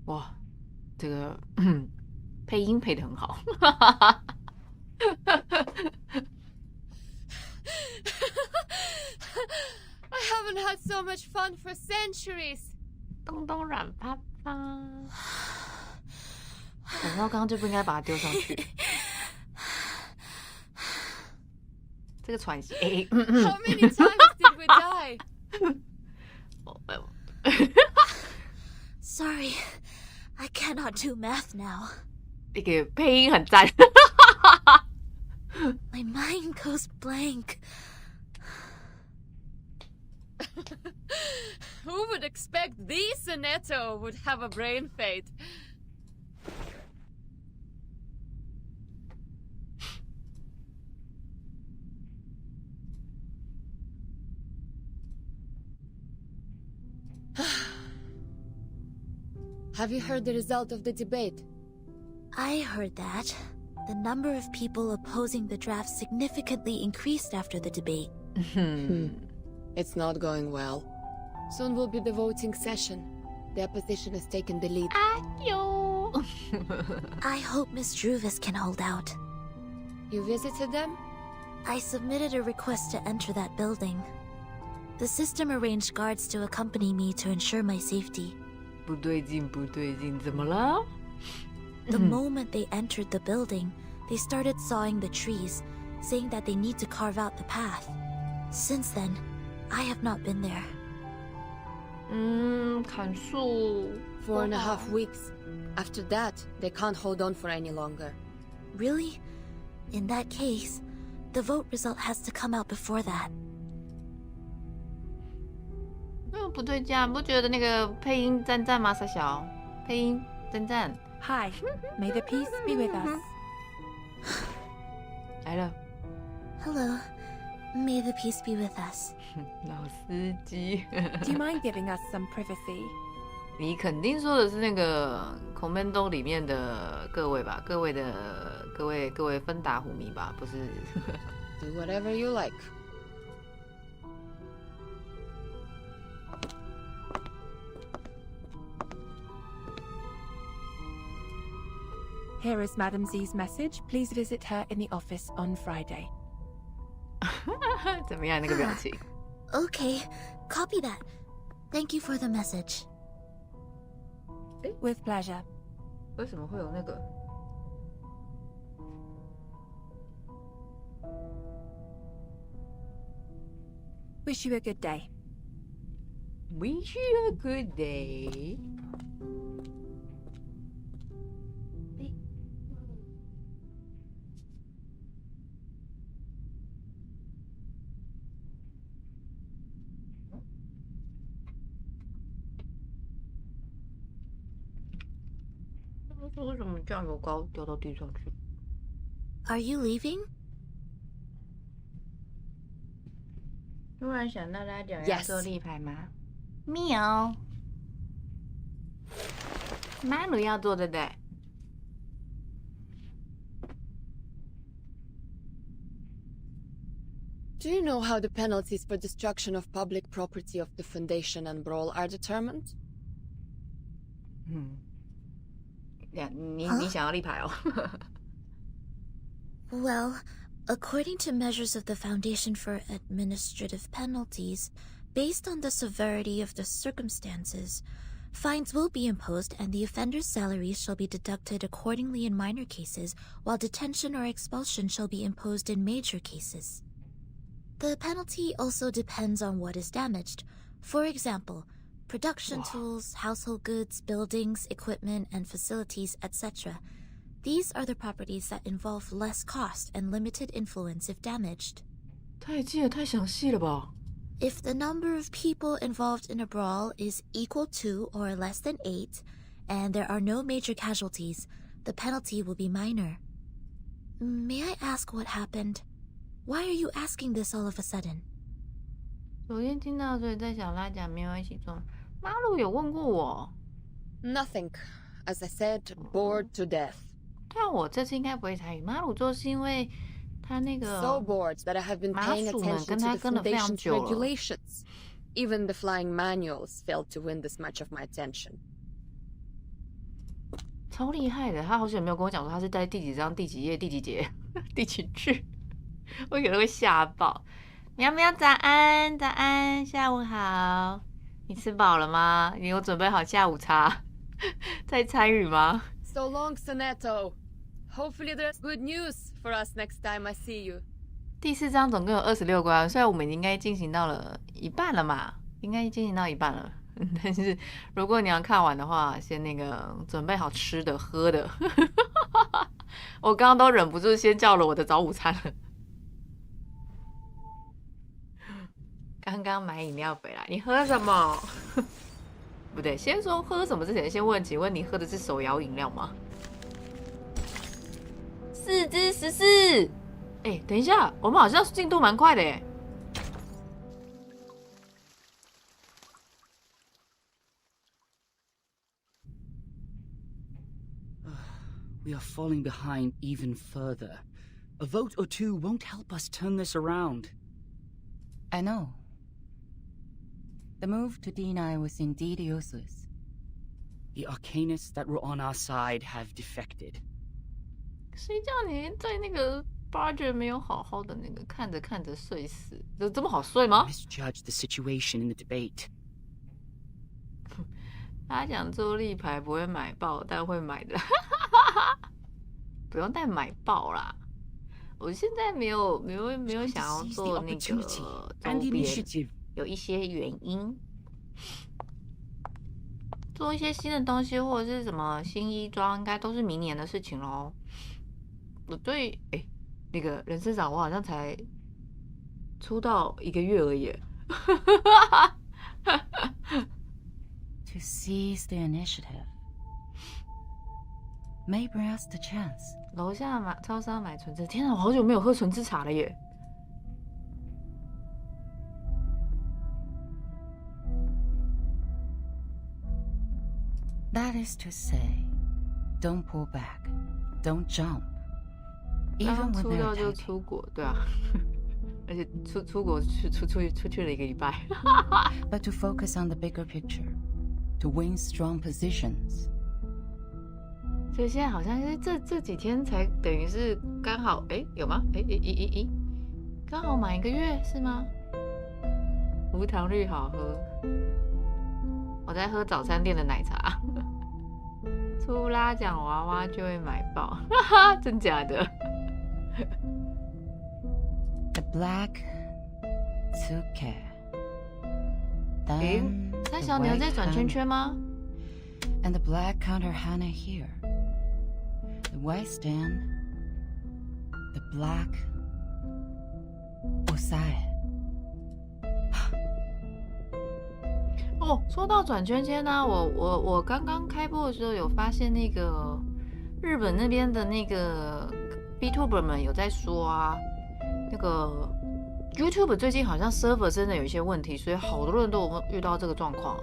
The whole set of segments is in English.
哇，这个配音配得很好。I haven't had so much fun for centuries. 东东软趴趴。然后刚刚就不应该把它丢上去。这个喘息。How many times did we die? Sorry, I cannot do math now. 那个配音很赞。My mind goes blank. Who would expect the Sonetto would have a brain fade? Have you heard the result of the debate? I heard that. The number of people opposing the draft significantly increased after the debate. It's not going well. Soon will be the voting session. The opposition has taken the lead. Ayo. I hope Miss Druvis can hold out. You visited them? I submitted a request to enter that building. The system arranged guards to accompany me to ensure my safety. 不对劲，不对劲，怎么了？ The moment they entered the building, they started sawing the trees, saying that they need to carve out the path. Since then, I have not been there. 砍树。 4.5 weeks. After that, they can't hold on for any longer. Really? In that case, the vote result has to come out before that. 不对劲，不觉得那个配音赞赞吗？傻小，配音赞赞。 Hi, may the peace be with us. 来了。 Hello. May the peace be with us. 老司机。 Do you mind giving us some privacy? 你肯定说的是那个 Commando 里面的各位吧？各位芬达虎迷吧？不是。Do whatever you like. Here is Madam Z's message. Please visit her in the office on Friday. 怎么样？那个表情。Okay, copy that. Thank you for the message. With pleasure. 为什么会有那个？ Wish you a good day. Wish you a good day. 为什么酱油膏掉到地上去？ Are you leaving? 突然想到大家要 Yes. 做立牌吗？喵。马鲁要做对不对？ Do you know how the penalties for destruction of public property of the Foundation and Brawl are determined? 你想要立牌哦？ Well, according to measures of the Foundation for Administrative Penalties, based on the severity of the circumstances, fines will be imposed and the offender's salaries shall be deducted accordingly in minor cases, while detention or expulsion shall be imposed in major cases. The penalty also depends on what is damaged. For example, production tools, household goods, buildings, equipment, and facilities, etc. These are the properties that involve less cost and limited influence if damaged. 太记得太详细了吧？ If the number of people involved in a brawl is equal to or less than 8, and there are no major casualties, the penalty will be minor. May I ask what happened? Why are you asking this all of a sudden? 昨天听到，所以在小拉讲没有一起做。马鲁有问过我， Nothing. As I said, bored to death. 但我这次应该不会参与。马鲁座是因为他那个 So bored that I have been 麻 paying 薯们 attention 跟 to 他 the 跟了非常 Foundation's 久了。 regulations. Even the flying manuals failed to win this much of my attention. 超厉害的，他好久没有跟我讲说他是在第几章、第几页、第几节、第几句，我可能会吓爆。喵喵，早安，早安，下午好。你吃饱了吗？你有准备好下午茶再参与吗？ So long, Sonetto. Hopefully there's good news for us next time I see you. 第4章总共有26关，虽然我们应该进行到了一半了嘛，应该进行到一半了。但是如果你要看完的话，先那个准备好吃的喝的。我刚刚都忍不住先叫了我的早午餐了。刚刚买饮料回来，你喝什么？不对，先说喝什么之前，先问，请问你喝的是手摇饮料吗？4之14。哎，等一下，我们好像进度蛮快的耶。We are falling behind even further. A vote or two won't help us turn this around. I know. The move to deny was indeed useless. The arcanists that were on our side have defected. 谁叫你在那个project没有好好的那个看着看着睡死？这么好睡吗？ Misjudged the situation in the debate. 他讲做立牌不会买爆，但会买的。不用带买爆啦。我现在没有想要做那个周边，有一些原因。做一些新的东西或者是什么新衣装，应该都是明年的事情咯。我对那个人事长，我好像才出道1个月而已。To seize the initiative may bring us the chance. 楼下超商买纯汁，天啊，我好久没有喝纯汁茶了耶。That is to say, don't pull back, don't jump. 刚 Even 出 when 道 they're 就 attacking. 出国，对啊，而且出国出去了1个礼拜。But to focus on the bigger picture, to win strong positions. 所以现在好像是这几天才等于是刚好，有吗？刚好满1个月是吗？无糖绿好喝，我在喝早餐店的奶茶。出拉奖娃娃就会买爆，哈哈，真假的？ The black took care. Then 三 the 小，你要 white 在转圈 hand, 圈吗？ and the black counter Hannah here. The white stand. The black Osai. 哦，说到转圈圈呢，我刚刚开播的时候有发现那个日本那边的那个 VTuber 们有在说啊，那个 YouTube 最近好像 server 真的有一些问题，所以好多人都有遇到这个状况。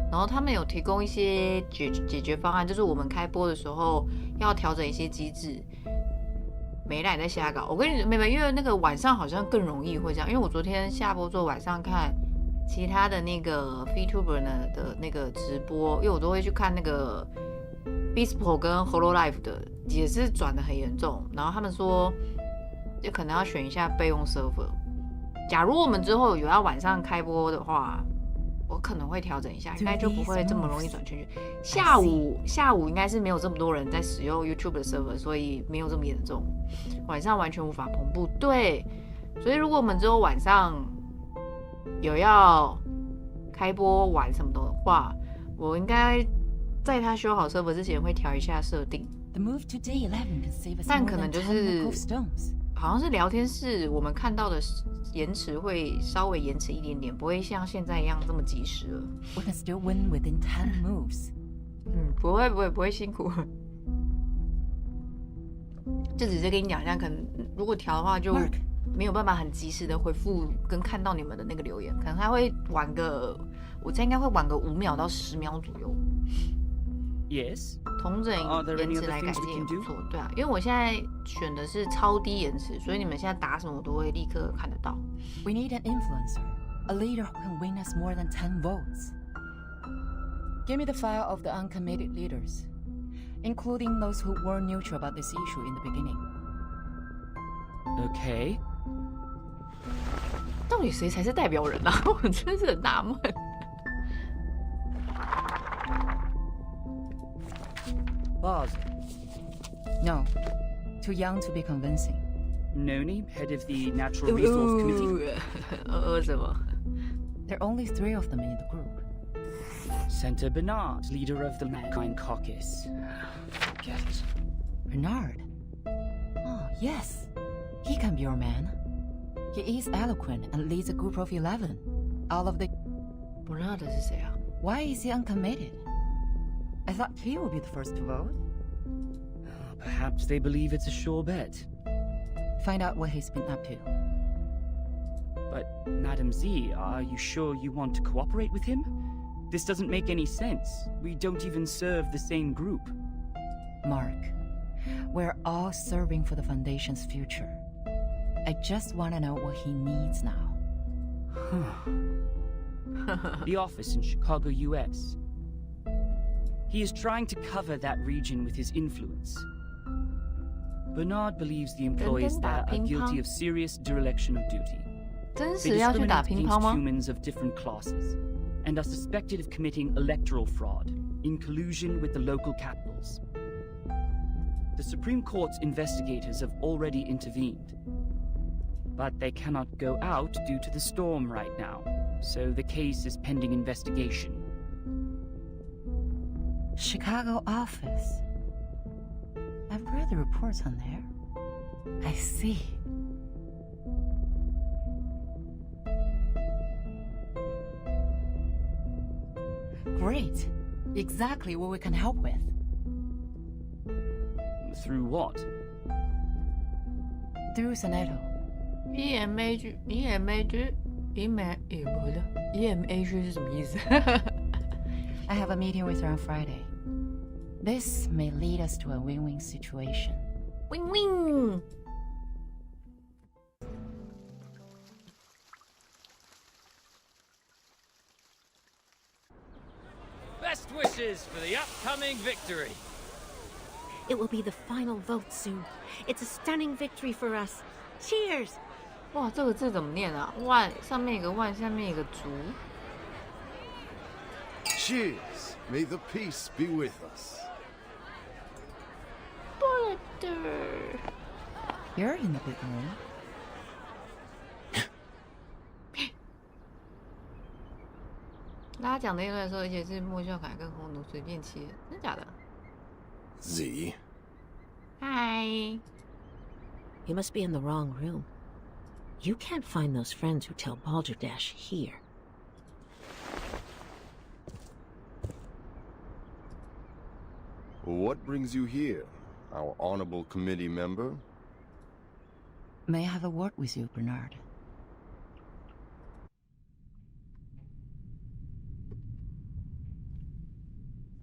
然后他们有提供一些解决方案，就是我们开播的时候要调整一些机制。没来在瞎搞，我跟你妹妹，因为那个晚上好像更容易会这样，因为我昨天下播之后晚上看其他的那个 VTuber 呢的那个直播，因为我都会去看那个 Bispo 跟 Hololive 的，也是转的很严重。然后他们说，就可能要选一下备用 server。假如我们之后有要晚上开播的话，我可能会调整一下，应该就不会这么容易转圈圈。下午应该是没有这么多人在使用 YouTube 的 server， 所以没有这么严重。晚上完全无法同步，对。所以如果我们之后晚上有要开播玩什么的话，我应该在他修好 server 之前会调一下设定。 The move to day 11 can save us 但 more 可能 than 就 10是 Makov stones. 好像是聊天室我们看到的延迟会稍微延迟一点点，不会像现在一样这么及时了。 We can still win within 10 moves. 不会辛苦。就只是跟你讲一下，可能如果调的话，就 Mark. 没有办法很及时的回复跟看到你们的那个留言，可能他会晚个，我猜应该会晚个5秒到10秒左右。Yes. 同整 Are there 延 any 迟 other 来改 things 进 we 也 can 不 do? 错，对啊，因为我现在选的是超低延迟，所以你们现在打什么我都会立刻看得到。We need an influencer, a leader who can win us more than 10 votes. Give me the file of the uncommitted leaders, including those who were neutral about this issue in the beginning. Okay. 到底谁才是代表人啊？我真是很纳闷。Bars. No, too young to be convincing. Noni, head of the Natural Resource Committee. 什么？ There are only 3 of them in the group. Senator Bernard, leader of the Mankind Caucus. Forget it. Bernard? Oh, yes. He can be your man. He is eloquent and leads a group of 11. All of the... Bernard 是谁啊？ Why is he uncommitted? I thought he would be the first to vote. Perhaps they believe it's a sure bet. Find out what he's been up to. But, Madam Z, are you sure you want to cooperate with him? This doesn't make any sense. We don't even serve the same group. Mark, we're all serving for the Foundation's future. I just want to know what he needs now. The office in Chicago, US. He is trying to cover that region with his influence. Bernard believes the employees there are guilty of serious dereliction of duty. 真 They 实要去打 discriminate 乒 against 乓吗？ humans of different classes and are suspected of committing electoral fraud in collusion with the local capitals. The Supreme Court's investigators have already intervened, but they cannot go out due to the storm right now, so the case is pending investigation. Chicago office. I've read the reports on there. I see. Great. Exactly what we can help with. Through what? Through Senato. EMA 是什么意思？ I have a meeting with her on Friday. This may lead us to a win-win situation. Win-win。 Best wishes for the upcoming victory. It will be the final vote soon. It's a stunning victory for us. Cheers! 哇，这个字怎么念啊？万上面一个万，下面一个足。 Cheers! May the peace be with us. Butter。 You're in the big room. 大家讲的一段的时候，而且是莫笑凯跟红奴随便切，真的假的？ Z. Hi。 You must be in the wrong room. You can't find those friends who tell Balderdash here. What brings you here, our honorable committee member? May I have a word with you, Bernard?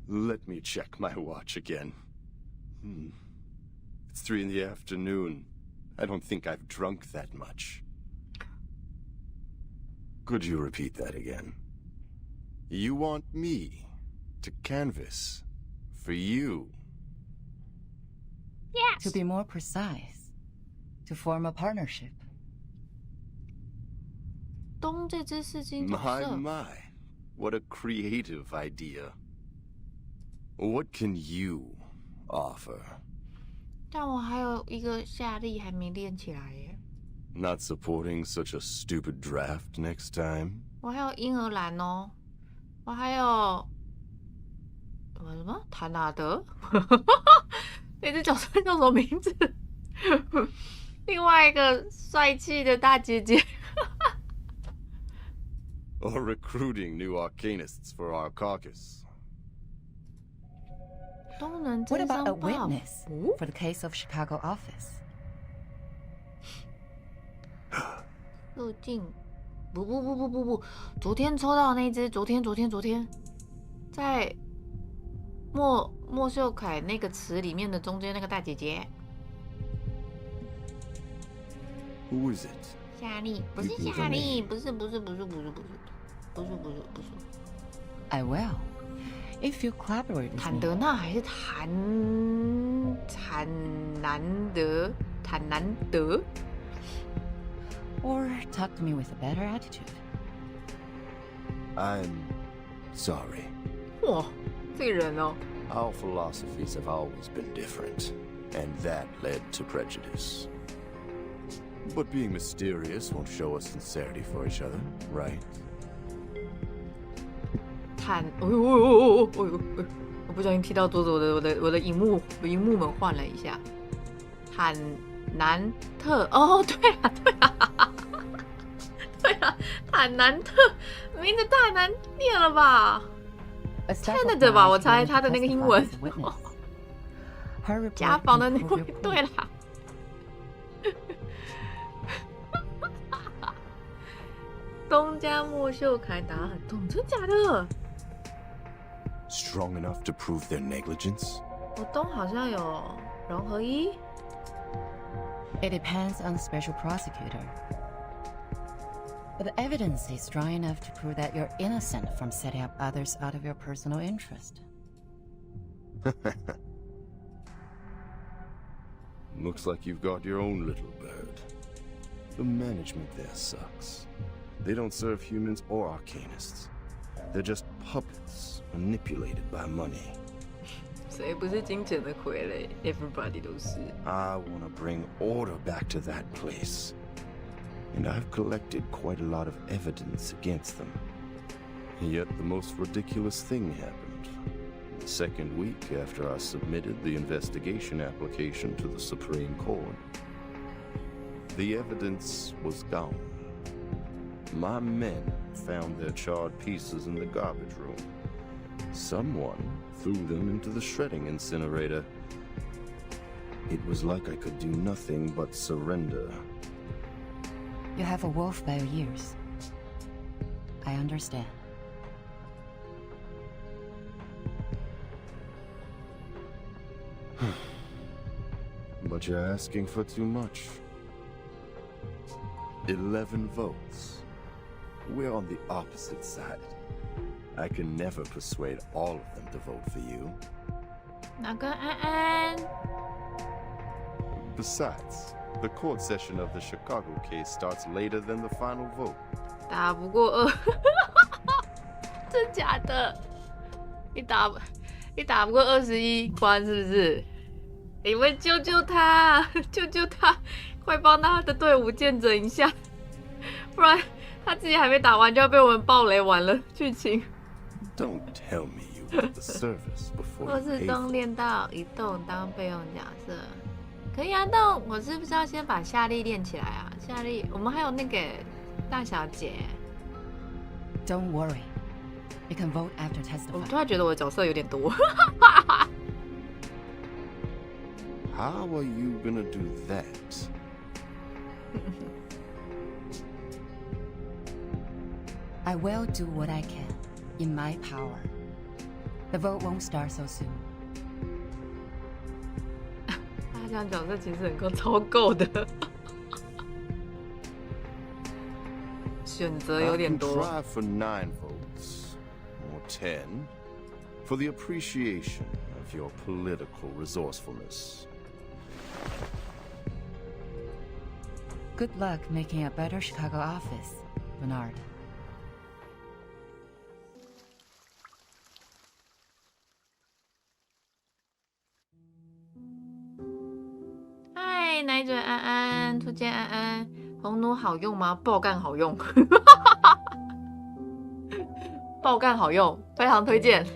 Let me check my watch again. It's 3 in the afternoon. I don't think I've drunk that much. Could you repeat that again? You want me to canvass for you? Yes. To be more precise, to form a partnership. 东这只是金角 My, 色。 my. What a creative idea. What can you offer? 但我还有一个下力还没练起来耶。 Not supporting such a stupid draft next time? 我还有婴儿蓝哦，我还有什么谭纳德？那只角色叫什么名字？另外一个帅气的大姐姐。Or recruiting new arcanists for our caucus? 都能 What 征 about a 商报 witness 哦 for the case of Chicago office? 入境不，昨天抽到那一只，昨天在莫秀凯那个词里面的中间那个大姐姐。Who is it? 夏利，不是夏利，不是。I will, if you collaborate with 坦 me. 德纳还是坦南德？ Or talk to me with a better attitude. I'm sorry. 哇，这个人哦。 Our philosophies have always been different, and that led to prejudice. But being mysterious won't show us sincerity for each other, right? 我不小心踢到桌子，我的荧幕们换了一下。坦南特，哦，对了，坦南特名字太难念了吧 ？Canada 吧，我猜他的那个英文。家访的那位，对啦。东家莫秀凯打很痛，真假的？ Strong enough to prove their negligence? 我东好像有融合一。 It depends on the special prosecutor. But the evidence is strong enough to prove that you're innocent from setting up others out of your personal interest. Looks like you've got your own little bird. The management there sucks. They don't serve humans or arcanists. They're just puppets manipulated by money. 谁不是金钱的傀儡 ？Everybody 都是。 I want to bring order back to that place. And I've collected quite a lot of evidence against them. Yet the most ridiculous thing happened. The second week after I submitted the investigation application to the Supreme Court, the evidence was gone. My men found their charred pieces in the garbage room. Someone threw them into the shredding incinerator. It was like I could do nothing but surrender. You have a wolf by your ears. I understand. But you're asking for too much. 11 votes. We're on the opposite side. I can never persuade all of them to vote for you. 哪个安安？ Besides, the court session of the Chicago case starts later than the final vote. 打不过2，真假的？你打不过21关是不是？你们救救他，救救他！快帮他的队伍见证一下，不然他自己还没打完就要被我们爆雷完了剧情。 Don't tell me you want the service before 若 you 是 pay 东 for it. 练到一动当备用角色，可以啊。但我是不是要先把夏利练起来啊？夏利，我们还有那个大小姐。 Don't worry. You can vote after 我 testifying. 突然觉得我的角色有点多。 How are you gonna do that? I will do what I can in my power. The vote won't start so soon. 他这样角色其实很够超够的，选择有 I 点 can 多。 try for 9 votes, or 10, for the appreciation of your political resourcefulness. Good luck making a better Chicago office, Bernard. 嗨，奶嘴安安，初见安安，红奴好用吗？爆干好用，爆干好用，非常推荐。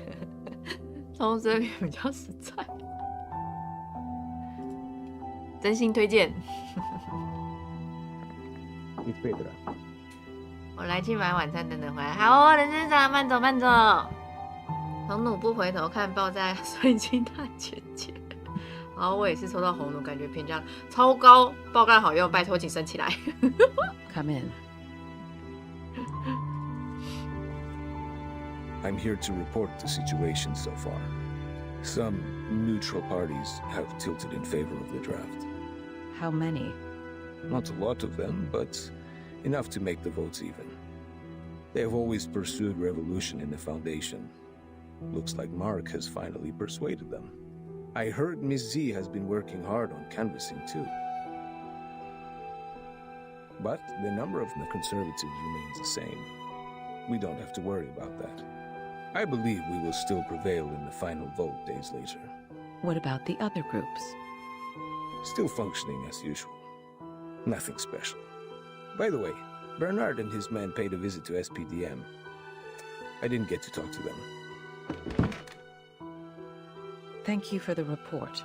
从这边比较实在，真心推荐。我来去买晚餐，等等回来。好哦，人生长，慢走慢走。红弩不回头看，爆炸水晶大姐姐。好，我也是抽到红弩，感觉评价超高，爆干好用，拜托请升起来。Come in. I'm here to report the situation so far. Some neutral parties have tilted in favor of the draft. How many? Not a lot of them, but enough to make the votes even. They have always pursued revolution in the Foundation. Looks like Mark has finally persuaded them. I heard Miss Z has been working hard on canvassing too. But the number of the conservatives remains the same. We don't have to worry about that. I believe we will still prevail in the final vote days later. What about the other groups? Still functioning as usual. Nothing special. By the way, Bernard and his men paid a visit to SPDM. I didn't get to talk to them. Thank you for the report.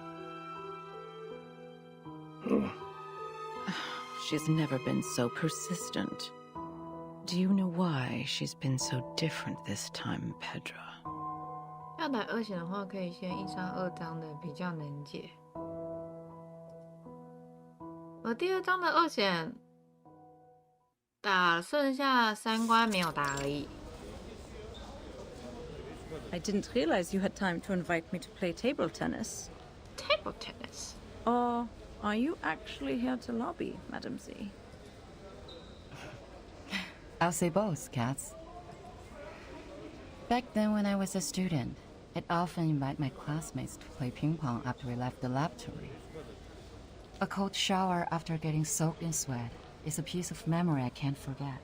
She's never been so persistent. Do you know why she's been so different this time, Pedro? 要打2险的话，可以先1张2张的，比较能解。我第2张的2险打剩下3关没有打而已。I didn't realize you had time to invite me to play table tennis. Table tennis? Or are you actually here to lobby, Madam Z? I'll say both, Katz. Back then when I was a student, I'd often invite my classmates to play ping pong after we left the laboratory. A cold shower after getting soaked in sweat is a piece of memory I can't forget.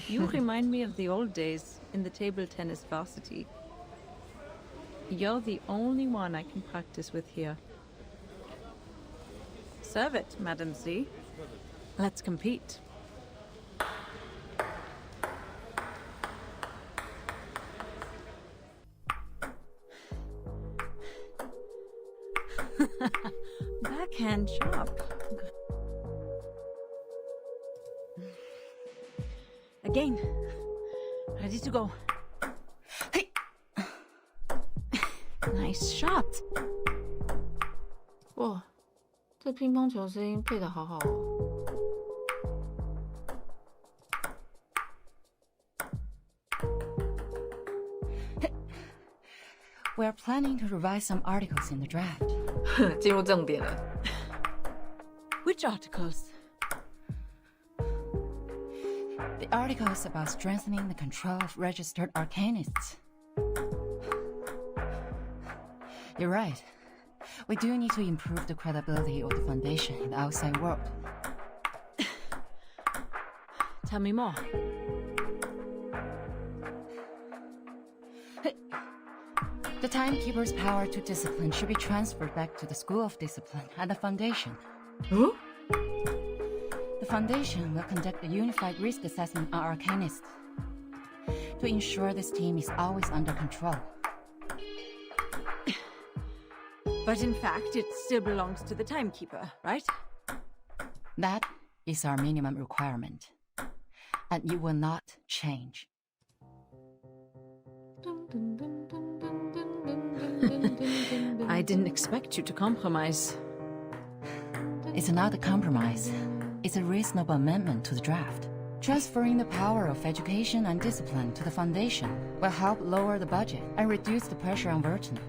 You remind me of the old days in the table tennis varsity. You're the only one I can practice with here. Serve it, Madam Z. Let's compete. Backhand chop. Again. Ready to go. Hey. Nice shot. 哇，这乒乓球声音配得好好哦。We're planning to revise some articles in the draft. 进入重点了。Which articles? The articles about strengthening the control of registered arcanists. You're right. We do need to improve the credibility of the Foundation in the outside world. Tell me more. The Timekeeper's power to discipline should be transferred back to the School of Discipline and the Foundation. Huh? The Foundation will conduct a unified risk assessment on Arcanists to ensure this team is always under control. But in fact, it still belongs to the Timekeeper, right? That is our minimum requirement. And you will not change. I didn't expect you to compromise. It's not a compromise. It's a reasonable amendment to the draft. Transferring the power of education and discipline to the Foundation will help lower the budget and reduce the pressure on Verton.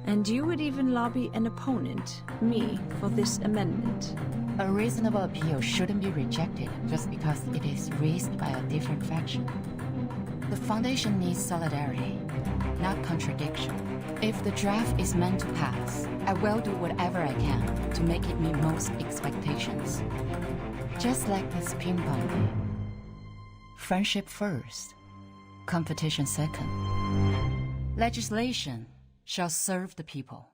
And you would even lobby an opponent, me, for this amendment. A reasonable appeal shouldn't be rejected just because it is raised by a different faction. The Foundation needs solidarity, not contradiction. If the draft is meant to pass, I will do whatever I can to make it meet most expectations. Just like this ping pong game. Friendship first, competition second. Legislation shall serve the people.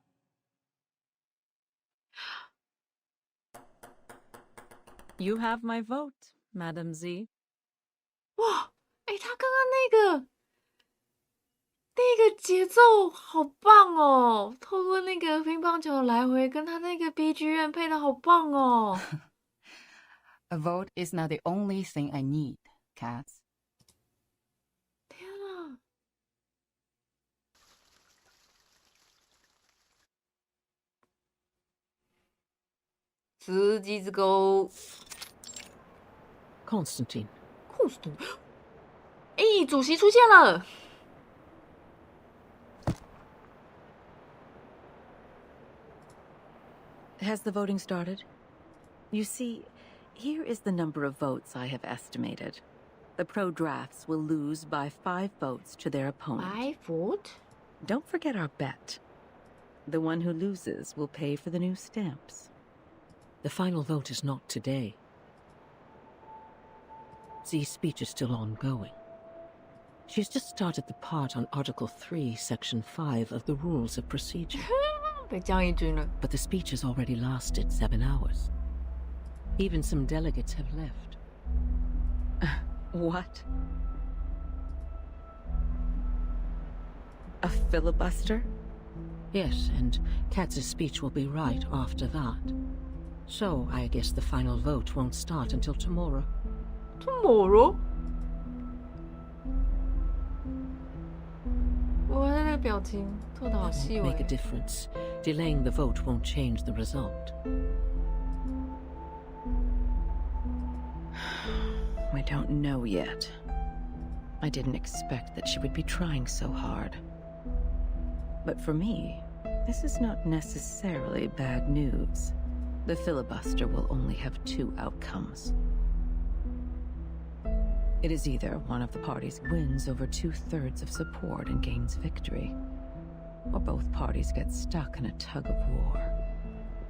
You have my vote, Madam Z. 哇，他刚刚那个节奏好棒哦！透过那个乒乓球来回，跟他那个 BGM 配的好棒哦。A vote is not the only thing I need, Katz. 天啊！司机之钩 Constantine. 库斯顿，哎，主席出现了！ Has the voting started? You see, here is the number of votes I have estimated. The pro-drafts will lose by 5 votes to their opponent. 5 votes? Don't forget our bet. The one who loses will pay for the new stamps. The final vote is not today. Zi's speech is still ongoing. She's just started the part on Article 3, Section 5 of the Rules of Procedure. 被降一军了。 But the speech has already lasted 7 hours. Even some delegates have left. What? A filibuster? Yes, and Katz's speech will be right after that. So, I guess the final vote won't start until tomorrow. Tomorrow? 我的那个表情做得好细 Won't 微。 make a difference. Delaying the vote won't change the result. We don't know yet. I didn't expect that she would be trying so hard. But for me, this is not necessarily bad news. The filibuster will only have 2 outcomes. It is either one of the parties wins over 2/3 of support and gains victory, or both parties get stuck in a tug of war.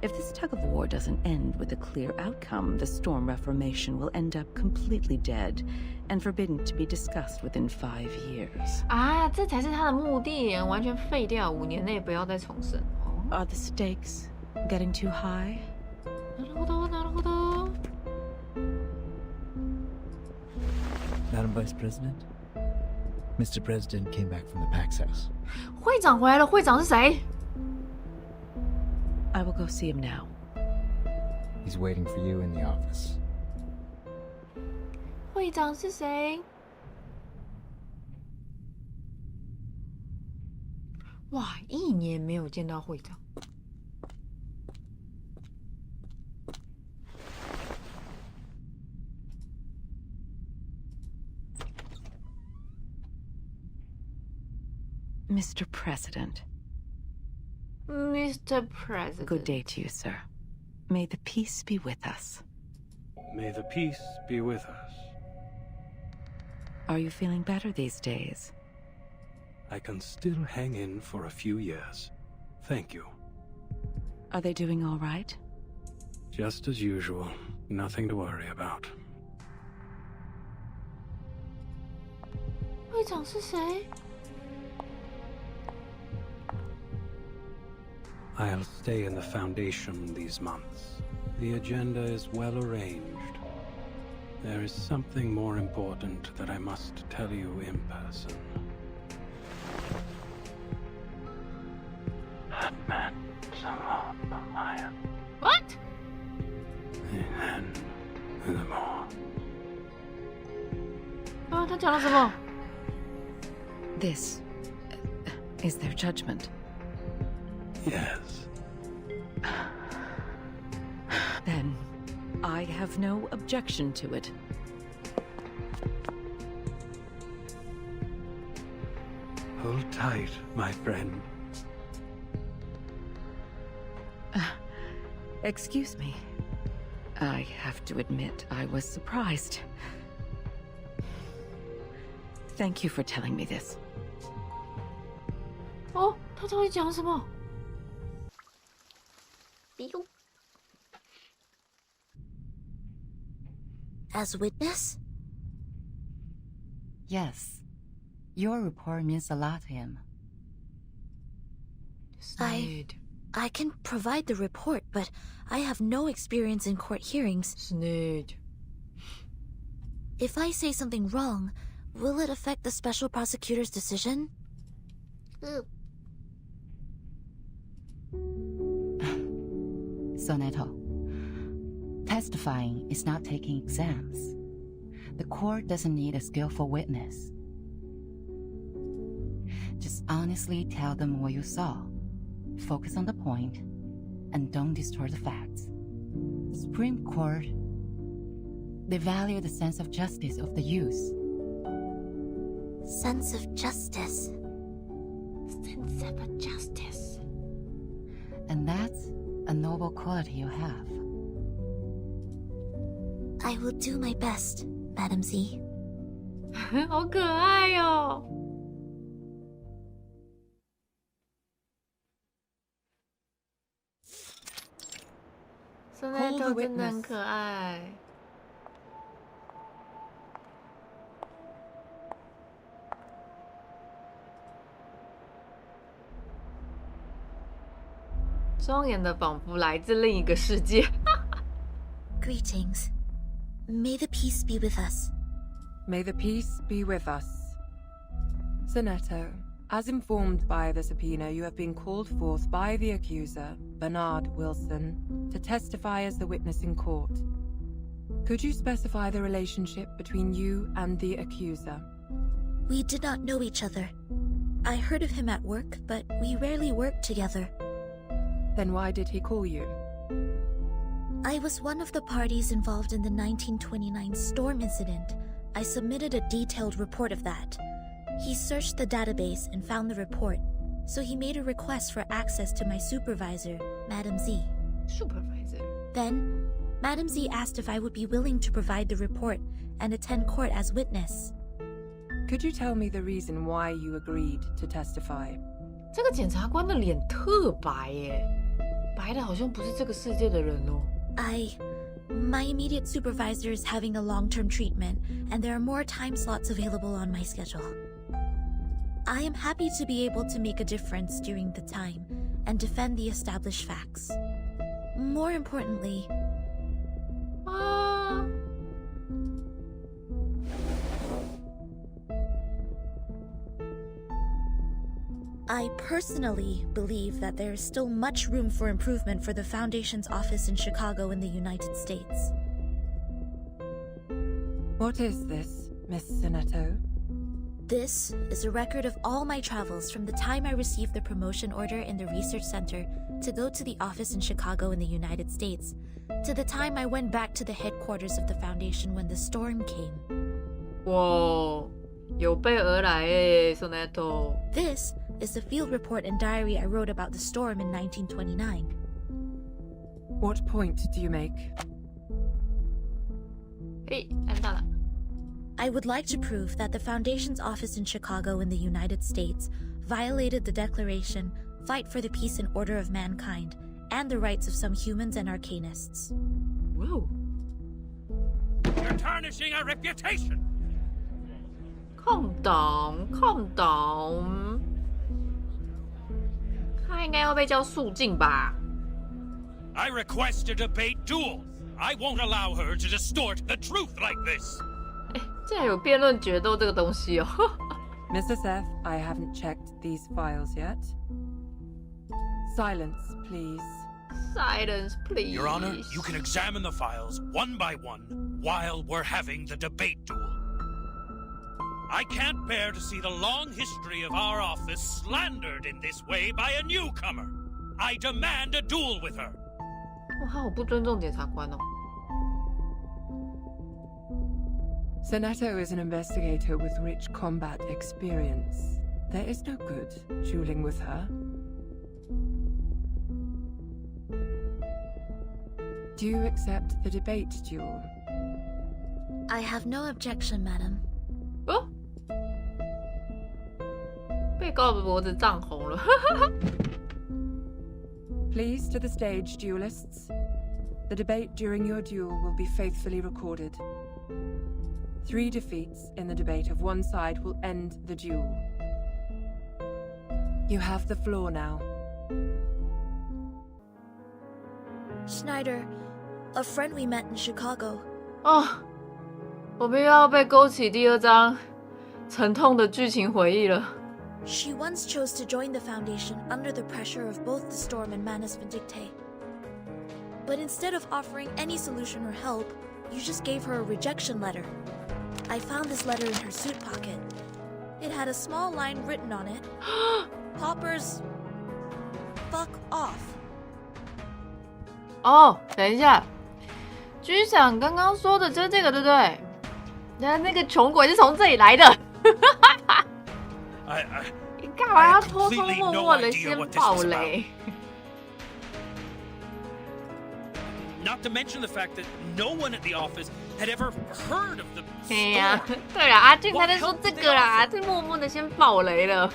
If this tug of war doesn't end with a clear outcome, the Storm Reformation will end up completely dead and forbidden to be discussed within 5 years. 啊，这才是他的目的，完全废掉，5年内不要再重生。 Are the stakes getting too high? なるほど、なるほど。 Madam Vice President, Mr. President came back from the PAX house. 会长回来了，会长是谁？ I will go see him now. He's waiting for you in the office. 会长是谁？哇，1年没有见到会长。 Mr. President. Mr. President. Good day to you, sir. May the peace be with us. May the peace be with us. Are you feeling better these days? I can still hang in for a few years. Thank you. Are they doing all right? Just as usual. Nothing to worry about. 会长是谁？ I'll stay in the Foundation these months. The agenda is well arranged. There is something more important that I must tell you in person. That meant a lot of my... What? And the more. 啊，他讲了什么？ This is their judgment. Yes. Then I have no objection to it. Hold tight, my friend. Excuse me. I have to admit I was surprised. Thank you for telling me this. 哦，他到底讲什么？ As witness? Yes. Your report means a lot to him. I can provide the report, but I have no experience in court hearings. Snood. If I say something wrong, will it affect the special prosecutor's decision? Soneto, testifying is not taking exams. The court doesn't need a skillful witness. Just honestly tell them what you saw. Focus on the point, and don't distort the facts. The Supreme Court, they value the sense of justice of the youth. Sense of justice. Sense of justice. And that's a noble quality you have. I will do my best, Madam Z. 好可爱哦。圣诞头真的很可爱。庄严的仿佛来自另一个世界。Greetings. May the peace be with us. May the peace be with us. Sonetto, as informed by the subpoena, you have been called forth by the accuser, Bernard Wilson, to testify as the witness in court. Could you specify the relationship between you and the accuser? We did not know each other. I heard of him at work, but we rarely worked together. Then why did he call you? I was one of the parties involved in the 1929 storm incident. I submitted a detailed report of that. He searched the database and found the report, so he made a request for access to my supervisor, Madam Z. Supervisor? Then, Madam Z asked if I would be willing to provide the report and attend court as witness. Could you tell me the reason why you agreed to testify? 这个检察官的脸特白耶，白的好像不是这个世界的人哦。My immediate supervisor is having a long-term treatment, and there are more time slots available on my schedule. I am happy to be able to make a difference during the time and defend the established facts. More importantly, I personally believe that there is still much room for improvement for the Foundation's office in Chicago in the United States. What is this, Miss Sonetto? This is a record of all my travels from the time I received the promotion order in the research center to go to the office in Chicago in the United States, to the time I went back to the headquarters of the Foundation when the storm came. Whoa, 有备而来耶 Sonetto. This is the field report and diary I wrote about the storm in 1929. What point do you make? Hey, 看到了。I would like to prove that the Foundation's office in Chicago in the United States violated the Declaration, Fight for the Peace and Order of Mankind, and the rights of some humans and arcanists. Whoa. You're tarnishing our reputation! Calm down, calm down. 他应该要被叫肃静吧 I request to debate duels. I won't allow her to distort the truth like this. 竟然有辩论决斗这个东西哦。Mr. Seth, I haven't checked these files yet. Silence, please. Silence, please. Your Honor, you can examine the files one by one while we're having the debate duel. I can't bear to see the long history of our office slandered in this way by a newcomer. I demand a duel with her. 哇，他好不尊重检察官哦。Sonetto is an investigator with rich combat experience. There is no good dueling with her. Do you accept the debate duel? I have no objection, madam. 哦，被告的脖子涨红了。Please to the stage, duelists. The debate during your duel will be faithfully recorded. 3 defeats in the debate of one side will end the duel. You have the floor now. Schneider, a friend we met in Chicago. 哦，我们又要被勾起第2章沉痛的剧情回忆了。She once chose to join the Foundation under the pressure of both the storm and Manus Vindicte. But instead of offering any solution or help, you just gave her a rejection letter. I found this letter in her suit pocket. It had a small line written on it. Poppers, fuck off. 哦，等一下，局长刚刚说的就是这个，对不对？那个穷鬼是从这里来的。你干嘛要偷偷摸摸的先爆雷？ Not to mention the fact that no one at the office had ever heard of the 对呀，对啦，阿俊他在说这个啦，这默默的先爆雷了。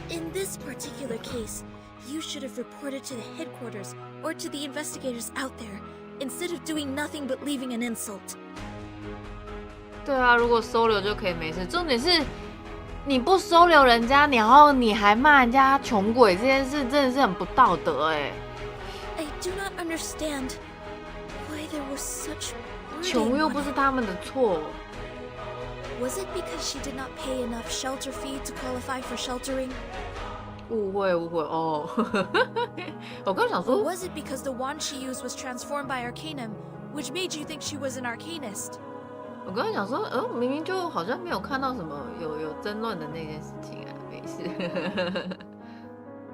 In this particular case, you should have reported to the headquarters or to the investigators out there, instead of doing nothing but leaving an insult. 对啊，如果收留就可以没事。重点是你不收留人家，然后你还骂人家穷鬼，这件事真的是很不道德哎。I do not understand why there was such. 穷又不是他们的错。Was it because she did not pay enough shelter fee to qualify for sheltering? 误会哦。我刚想说 Or was it because the wand she used was transformed by Arcanum, which made you think she was an Arcanist? 我刚才想说，明明就好像没有看到什么有争论的那件事情啊，没事。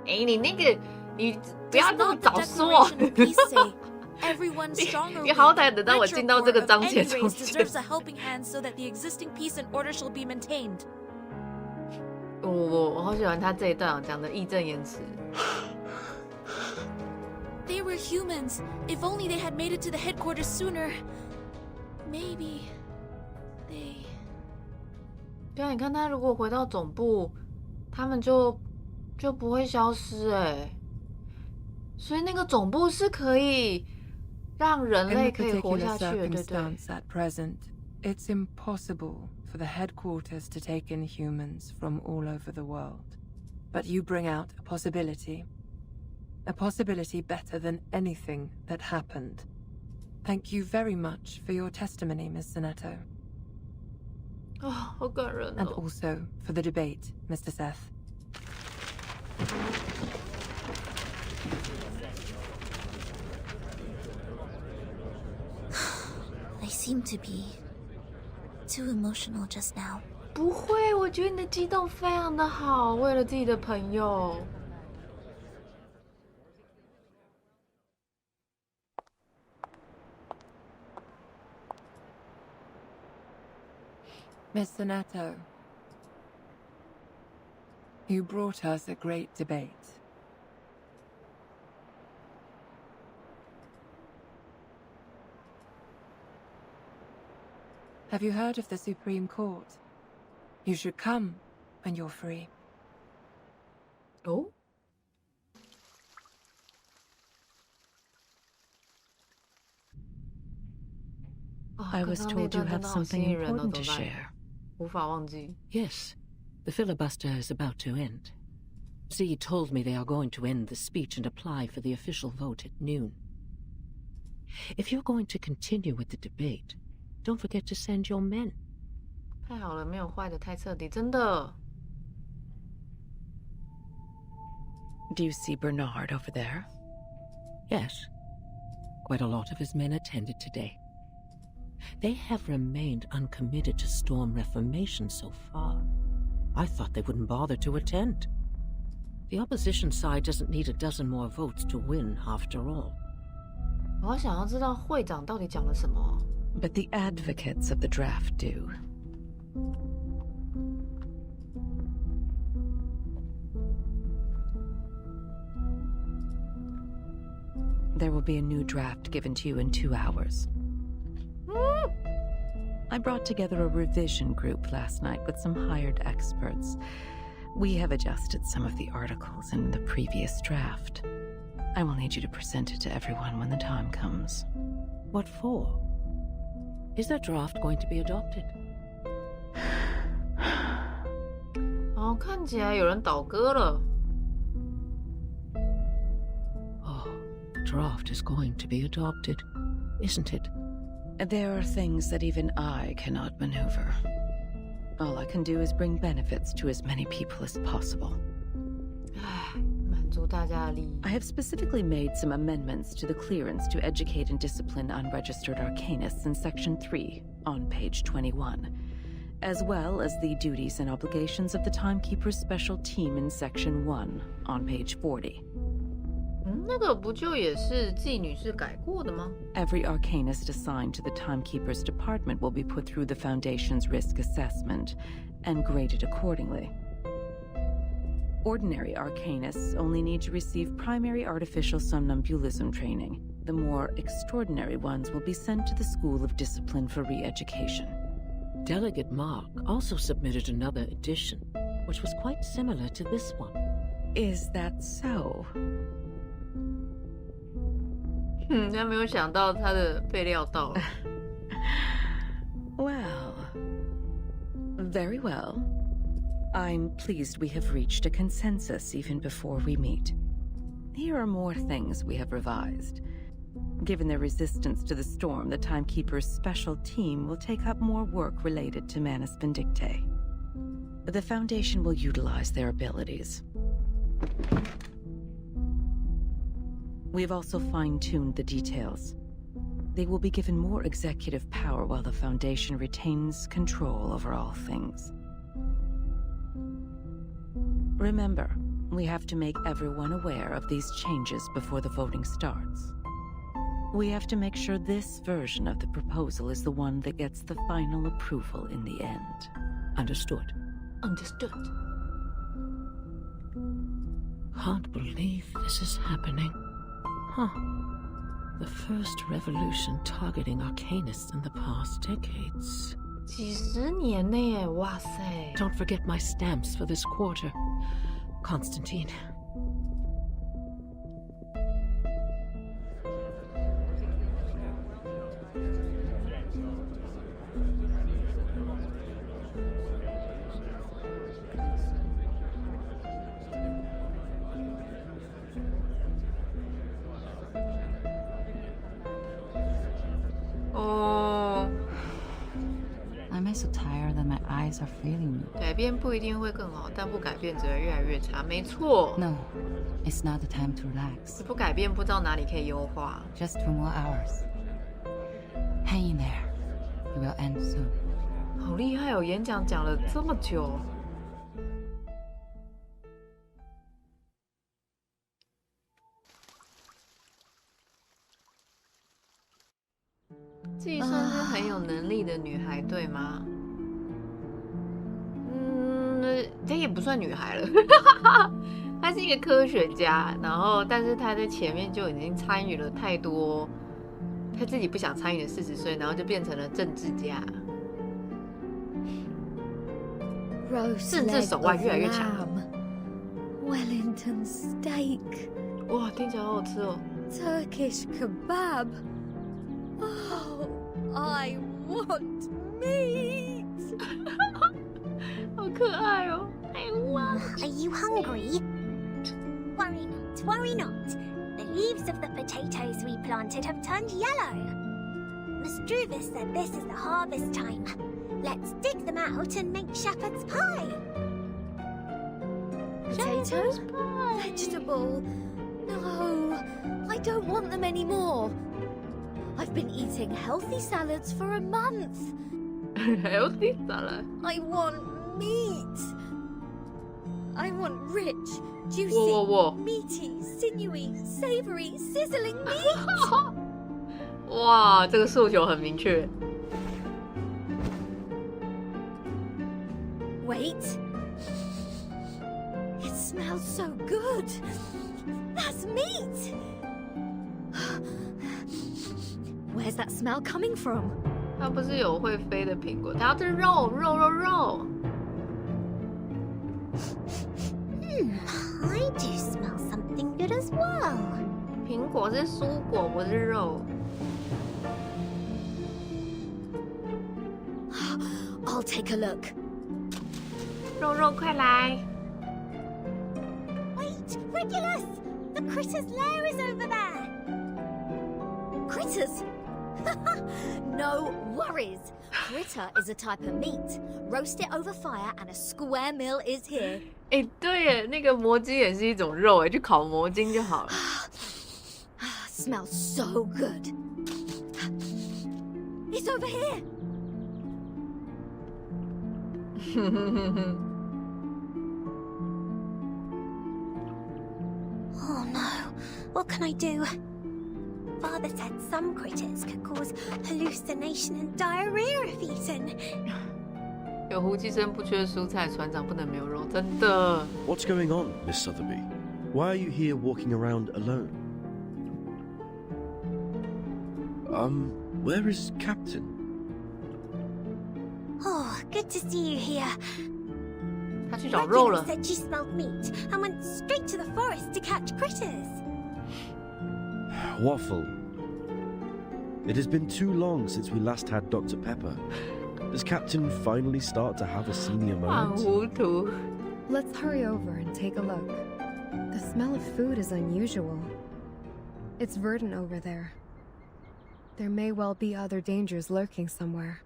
哎，你那个你不要那么早说。你好歹等到我进到这个章节中间。我好喜欢他这一段讲的义正言辞。They were humans. If only they had made it to the headquarters sooner. Maybe they. 对啊，你看他如果回到总部，他们就不会消失哎。所以那个总部是可以让人类可以活下去的，对对。At present, it's impossible for the headquarters to take in humans from all over the world. But you bring out a possibility better than anything that happened. Thank you very much for your testimony, Ms. Sonetto. 啊，好感人哦。And also for the debate, Mr. Seth. I seem to be too emotional just now. 不会，我觉得你的激动非常的好，为了自己的朋友。Miss Sonetto, you brought us a great debate. Have you heard of the Supreme Court? You should come when you're free. Oh? I was told you have something important to share. 无法忘记. Yes, the filibuster is about to end. Z told me they are going to end the speech and apply for the official vote at noon. If you're going to continue with the debate, don't forget to send your men. 太好了，没有坏的太彻底，真的。Do you see Bernard over there? Yes. Quite a lot of his men attended today. They have remained uncommitted to Storm Reformation so far. I thought they wouldn't bother to attend. The opposition side doesn't need a dozen more votes to win, after all. 我想要知道会长到底讲了什么。But the advocates of the draft do. There will be a new draft given to you in 2 hours. I brought together a revision group last night with some hired experts. We have adjusted some of the articles in the previous draft. I will need you to present it to everyone when the time comes. What for? Is that draft going to be adopted? 哦，看起来有人倒戈了。Oh, the draft is going to be adopted, isn't it? There are things that even I cannot maneuver. All I can do is bring benefits to as many people as possible. 满足大家的利益。 I have specifically made some amendments to the clearance to educate and discipline unregistered arcanists in Section 3 on page 21, as well as the duties and obligations of the Timekeeper's special team in Section 1 on page 40. 那个不就也是妓女是改过的吗？ Every arcanist assigned to the Timekeeper's department will be put through the Foundation's risk assessment and graded accordingly. Ordinary arcanists only need to receive primary artificial somnambulism training, the more extraordinary ones will be sent to the School of Discipline for Re-Education. Delegate Mark also submitted another edition, which was quite similar to this one. Is that so? 他没有想到他的备料到了。Well, very well. I'm pleased we have reached a consensus even before we meet. Here are more things we have revised. Given their resistance to the storm, the Timekeeper's special team will take up more work related to Manus Vindictae. The Foundation will utilize their abilities. We've also fine-tuned the details. They will be given more executive power while the Foundation retains control over all things. Remember, we have to make everyone aware of these changes before the voting starts. We have to make sure this version of the proposal is the one that gets the final approval in the end. Understood. Understood. Can't believe this is happening. Huh. The first revolution targeting Arcanists in the past decades. 几十年了耶，哇塞 Don't forget my stamps for this quarter. Constantine. I'm so tired that my eyes are failing me. 改变不一定会更好，但不改变只会越来越差。没错。No, it's not the time to relax. 不改变不知道哪里可以优化。Just 2 more hours. Hang in there. It will end soon. 好厉害哦！演讲讲了这么久。自己算是很有能力的女孩，对吗？她也不算女孩了，她是一个科学家，然后但是她在前面就已经参与了太多她自己不想参与的40岁，然后就变成了政治家，政治手腕越来越强。Wellington steak. 哇，听起来好好吃哦。Turkish kebab. Oh, I want meat. 好可爱哦。I want. Are you hungry? Worry not, worry not. The leaves of the potatoes we planted have turned yellow. Miss Druvis said this is the harvest time. Let's dig them out and make shepherd's pie. Potato? Vegetable? No, I don't want them anymore. I've been eating healthy salads for a month. Healthy salad? I want meat. I want rich, juicy, meaty, sinewy, savory, sizzling meat. 哇，这个诉求很明确。Wait. It smells so good. That's meat. Where's that smell coming from? 它不是有会飞的苹果，它要吃肉。I do smell something good as well. 苹果是蔬果，不是肉。I'll take a look. 肉，快来 Wait, Regulus! The critter's lair is over there. Critters? No worries. Critter is a type of meat. Roast it over fire and a square meal is here. 对耶，那个魔晶也是一种肉耶，去烤魔晶就好了。Smells so good. It's over here. Oh no, what can I do? Father said some critters could cause hallucination and diarrhea if eaten. 有胡姬生不缺蔬菜，船长不能没有肉，真的。What's going on, Miss Sotheby? Why are you here walking around alone? Where is Captain? Oh, good to see you here. 他去找肉了。 Regular said she smelled meat and went straight to the forest to catch critters. Waffle. It has been too long since we last had Dr. Pepper. Does Captain finally start to have a senior 蛮 moment? 糊涂。 Let's hurry over and take a look. The smell of food is unusual. It's verdant over there. There may well be other dangers lurking somewhere.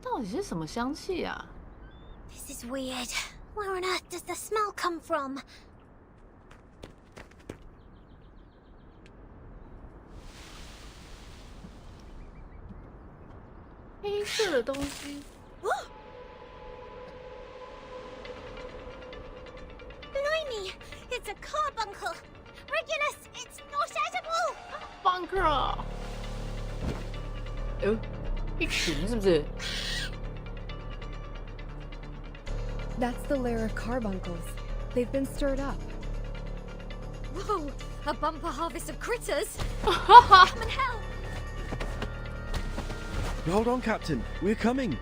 到底是什么香气啊？ This is weird. Where on earth does the smell come from? 黑色的东西。 Blimey! It's a carbuncle! Regulus, it's not edible! Bunker！ 一群是不是？ That's the lair of carbuncles. They've been stirred up. Whoa! A bumper harvest of critters! Come and help! Hold on, Captain. We're coming.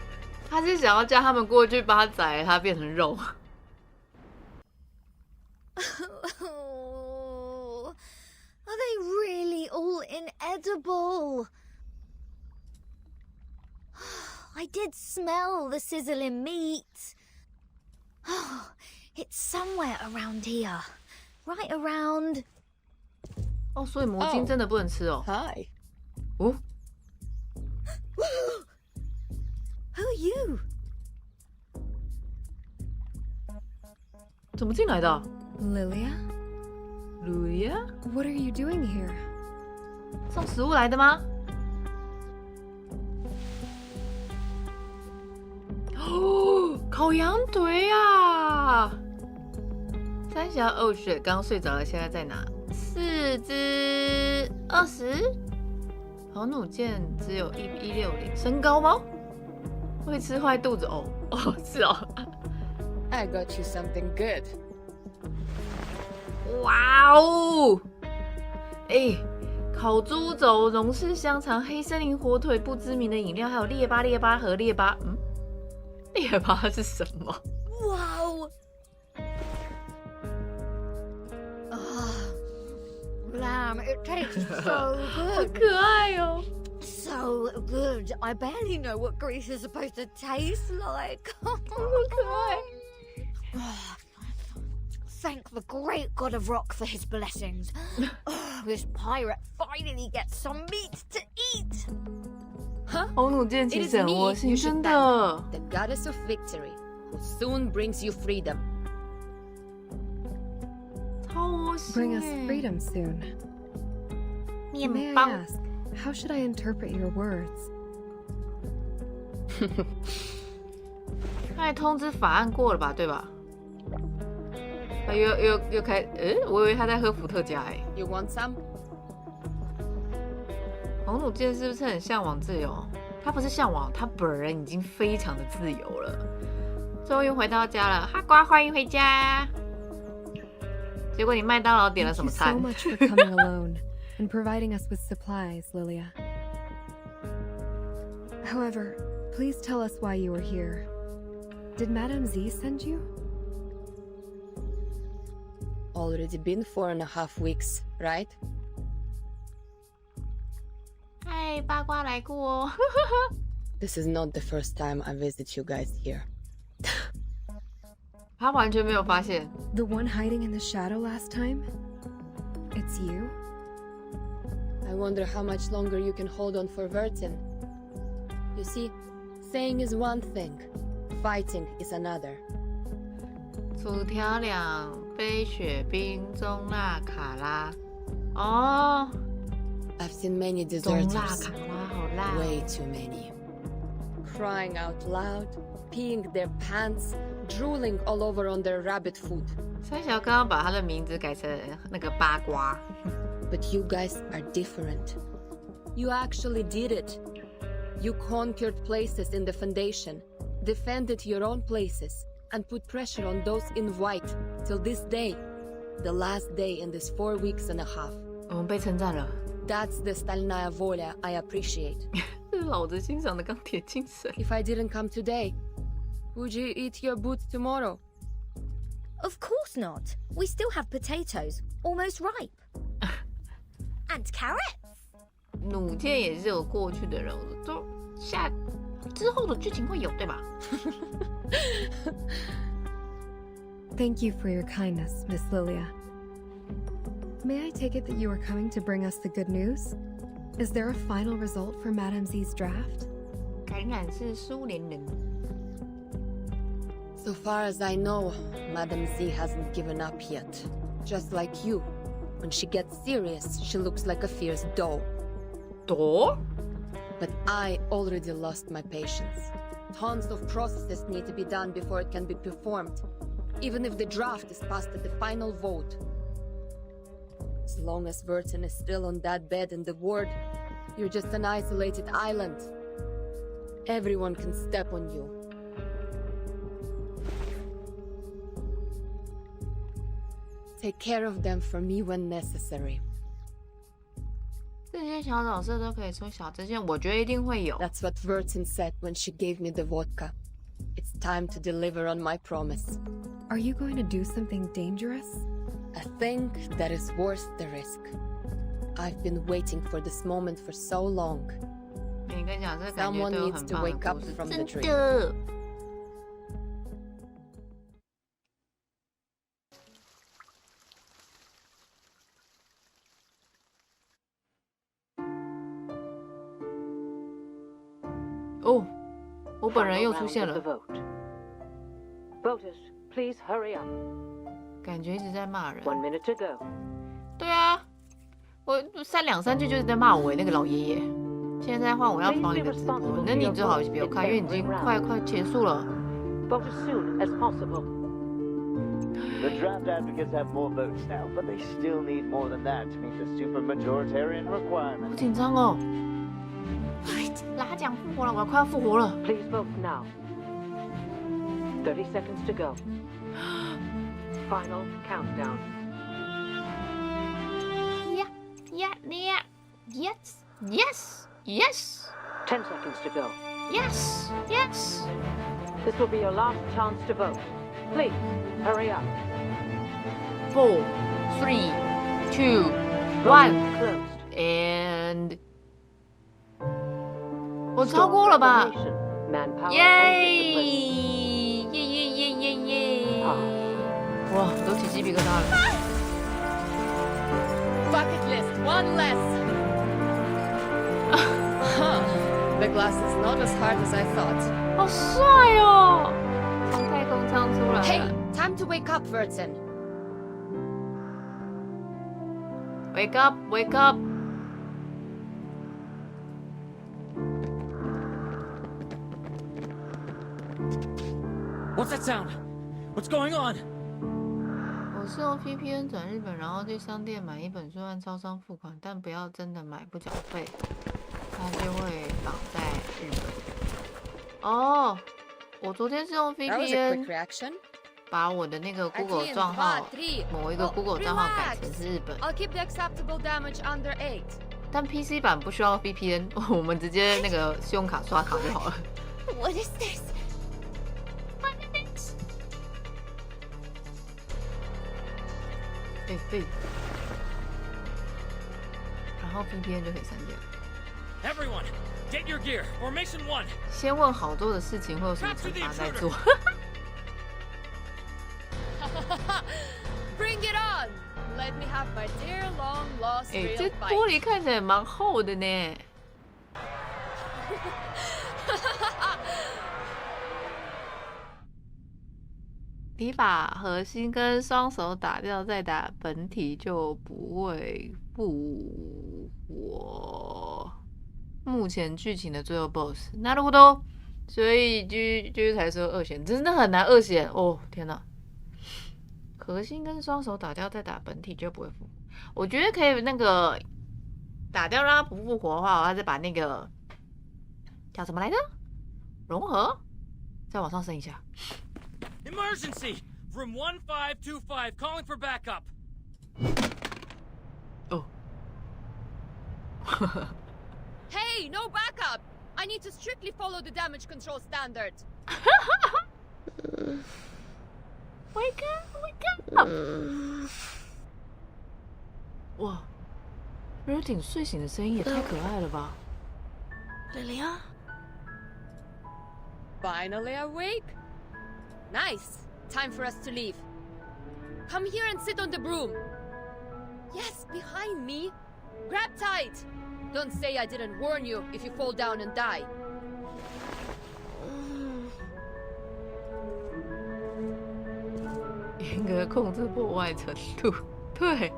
他是想要叫他们过去把它宰了，它变成肉。 Oh, are they really all inedible? I did smell the sizzling meat. Oh, it's somewhere around here. Right around... 哦，所以魔晶真的不能吃哦。 Hi. 哦， Who are you? 怎么进来的 Lilia? ？Lulia？ What are you doing here? 送食物来的吗？哦，烤羊腿啊！三峡哦雪刚睡着了，现在在哪？4只20。好弩箭只有160，身高吗？会吃坏肚子哦。哦，是哦。 I got you something good. 哇哦！哎，烤猪肘、荣氏香肠、黑森林火腿、不知名的饮料，还有列巴和列巴。嗯，列巴是什么？ Whoa! Lamb, it tastes so 好 good. 可爱哦！ So good. I barely know what grease is supposed to taste like. 好可爱。 Thank the great god of rock for his blessings. This pirate finally gets some meat to eat. 红弩箭其 It 实 is 很 me 窝 you 心， should 真的。 thank, the goddess of victory, who soon brings you freedom. 超窝心 Bring us 耶 freedom soon. May 面 I 包。 ask, how should I interpret your words? 他还通知法案过了吧？对吧？他又开，我以为他在喝伏特加哎。 You want some? 红弩箭是不是很向往自由？他不是向往，他本人已经非常的自由了。终于回到家了，哈瓜，欢迎回家。结果你麦当劳点了什么 Thank 餐 you so much for coming alone and providing us with supplies, Lilia. However, please tell us why you were here. Did Madame Z send you? Already been 4.5 weeks, right? 嗨，八卦来过哦。 This is not the first time I visit you guys here. 他完全没有发现。 The one hiding in the shadow last time? It's you? I wonder how much longer you can hold on for Vertin. You see, saying is one thing, fighting is another. 薯条2杯雪冰中辣卡拉。哦， I've seen many 中辣 deserters. 卡拉好辣。 Way too many. Crying out loud, peeing their pants, drooling all over on their rabbit food. 三小刚刚把他的名字改成那个八卦。 But you guys are different. You actually did it. You conquered places in the Foundation, defended your own places, and put pressure on those in white till this day, the last day in this 4 weeks and a half. 我们被称赞了。 That's the стальная воля I appreciate. 这是老子欣赏的钢铁精神。 If I didn't come today, would you eat your boots tomorrow? Of course not. We still have potatoes, almost ripe. And carrots. 弩箭也是有过去的人，都之后的剧情会有，对吧？ Thank you for your kindness, Miss Lilia. May I take it that you are coming to bring us the good news? Is there a final result for Madame Z's draft? 感染是苏联人。 So far as I know, Madame Z hasn't given up yet. Just like you. When she gets serious, she looks like a fierce doe. Doe? But I already lost my patience. Tons of processes need to be done before it can be performed, even if the draft is passed at the final vote. As long as Vertin is still on that bed in the ward, you're just an isolated island. Everyone can step on you. Take care of them for me when necessary. 这些小角色都可以出小支线，我觉得一定会有。 That's what Vertin said when she gave me the vodka. It's time to deliver on my promise. Are you going to do something dangerous? A thing that is worth the risk. I've been waiting for this moment for so long. 你跟你讲，这感觉 Someone 都有 needs 很 to 棒的 wake up 故事， from the 真 dream. 的。哦，我本人又出现了。 Voters, please hurry up. 感觉一直在骂人。 1 minute to go. 对啊，我3两3句就是在骂我那个老爷爷。现在换我要防你的直播，那你最好不要开，因为已经快结束了。 Vote as soon as possible. The draft advocates have more votes now, but they still need more than that to meet the supermajoritarian 好 requirement. 紧张哦！哎，拉奖复活了，我快要复活了。 Please vote now. 30 seconds to go. Final countdown. Yes, yes, yes. 10 seconds to go. Yes, yes. This will be your last chance to vote. Please, hurry up. 4, 3, 2, 1, Closed. and 我超过了吧？ Manpower 耶 and discipline. 耶！哇，都起鸡皮疙瘩了。 Bucket list, one less. The glass is not as hard as I thought. 好帅哦！从太空舱出来了。 Hey, time to wake up, Vertin. Wake up, wake up. What's that sound? What's going on? 我是用 VPN 转日本，然后去商店买一本书和超商付款，但不要真的买不缴费，它就会绑在日本。哦，我昨天是用 That was a quick VPN reaction. 把我的那个 Google 账号某一个 Google 账号改成是日本， I'll keep the acceptable damage under 8. 但 PC 版不需要 VPN， 我们直接那个信用卡刷卡就好了。 What is this? What is this? 然后 VPN 就可以删掉。 Everyone, get your gear. Formation 1. 先问好多的事情会有什么惩罚再做。 Bring it on! Let me have my dear long lost 哎， real 这 fight. 玻璃看起来蛮厚的呢。你把核心跟双手打掉，再打本体就不会复活。目前剧情的最后 BOSS， なるほど。所以就是才说2选，真的很难2选哦！天哪，核心跟双手打掉，再打本体就不会复活。我觉得可以那个打掉让它不复活的话，我要再把那个叫什么来着？融合。再往上升一下。Emergency! Room 1525, calling for backup. Oh. Hey, no backup! I need to strictly follow the damage control standard. Wake up! 哇，瑞挺睡醒的声音也太可爱了吧 Lilia? Finally awake? Nice. Time for us to leave. Come here and sit on the broom. Yes, behind me. Grab tight. Don't say I didn't warn you if you fall down and die. 严格控制破坏程度，对。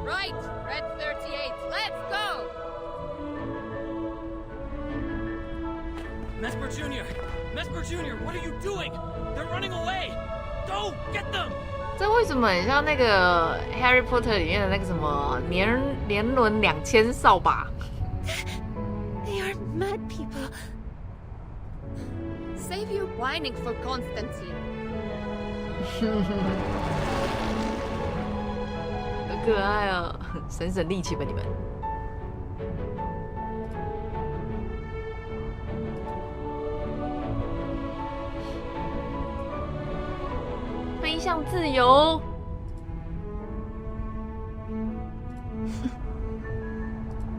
Right, Red 38, let's go! Mesper Jr., what are you doing? They're running away! Go, get them! 这为什么很像那个《Harry Potter》里面的那个什么年轮2000扫把？ They are mad people. Save your whining for Constantine. 好可爱哦，省省力气吧你们。飞向自由。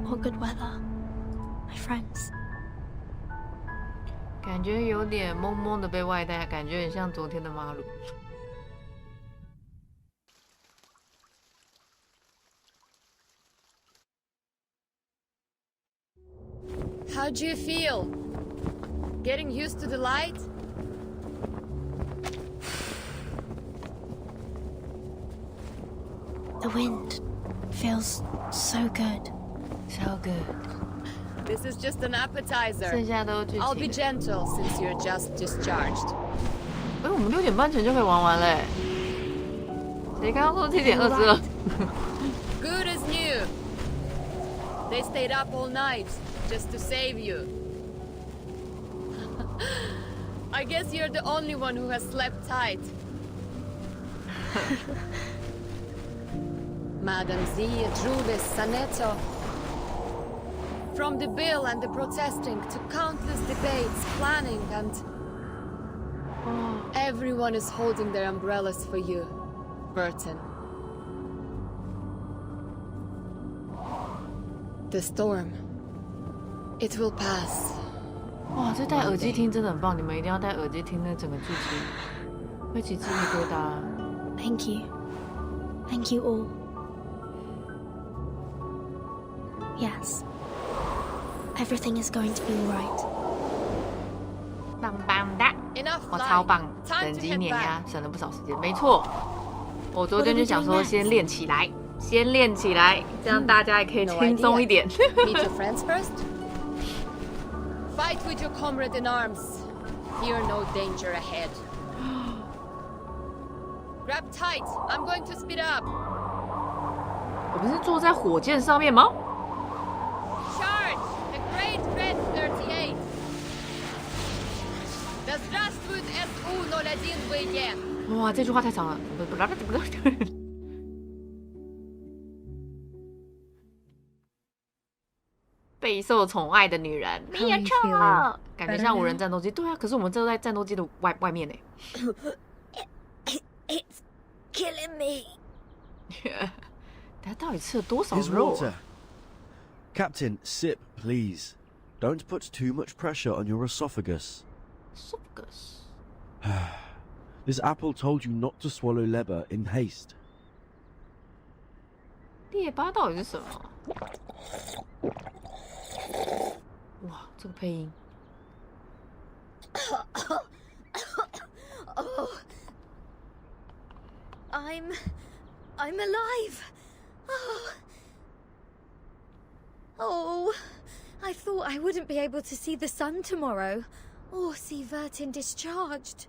All good weather, my friends. 感觉有点懵懵的被外带，感觉很像昨天的马鲁。How do you feel? Getting used to the light? The wind feels so good. So good. This is just an appetizer. 剩下都剧情。 I'll be gentle since you're just discharged. 哎，我们6点半前就可以玩完嘞。谁刚刚说7点22？ Good as new. They stayed up all night just to save you. I guess you're the only one who has slept tight. Madam Z, Druvis, Saneto. From the bill and the protesting to countless debates, planning, and everyone is holding their umbrellas for you, Burton. The storm. It will pass. 哇，这戴耳机听真的很棒，你们一定要戴耳机听那整个剧情，会起鸡皮疙瘩。Thank you. Thank you all. Yes. Everything is going to be alright. 棒棒的，我超棒，等级碾压，省了不少时间。没错，我昨天就想说先练起来，先练起来，这样大家也可以轻松一点。Meet your friends first. Fight with your comrade in arms. Fear no danger ahead. Grab tight. I'm going to speed up. 我不是坐在火箭上面吗？ Charge the great Red 38. Да здравствует SU-01VE. 哇，这句话太长了。备受宠爱的女人，没有错，感觉像无人战斗机。对啊，可是我们这在战斗机的外面呢。It's killing me. 他到底吃了多少肉啊？ Captain, sip, please. Don't put too much pressure on your esophagus. Esophagus. This apple told you not to swallow leber in haste. 列巴到底是什么？哇，这个配音。Oh, I'm alive. Oh, I thought I wouldn't be able to see the sun tomorrow, or see Vertin discharged.